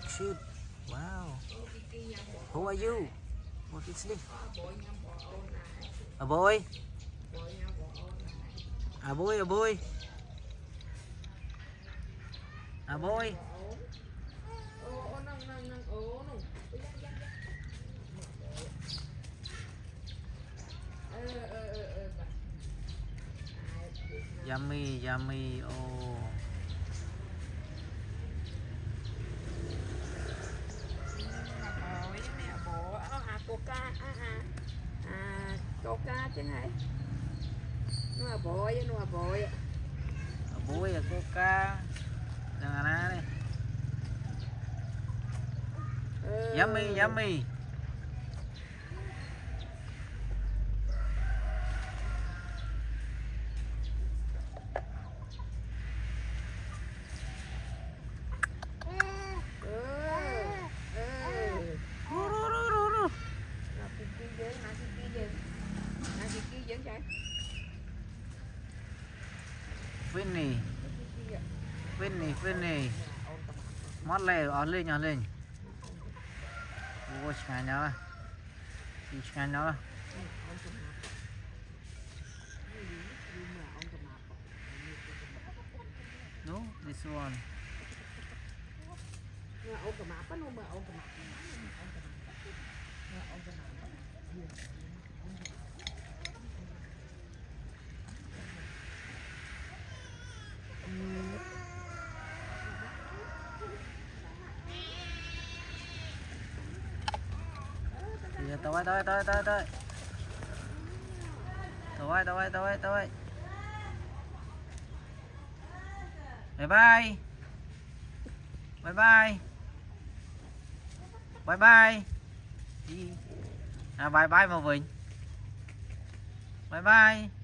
shoot. Wow. Who are you? What is this? A boy? A boy, a boy. A boy. Yummy, yummy. Oh. Coca chứ này nó là bội nó là bội Bôi à coca jangan aneh yummy yummy Vinny Vinny Vinny mót lè on lên ôi chả nhớ chả nhớ no this one tới bye bye bye bye bye bye à bye bye mà Vinh bye bye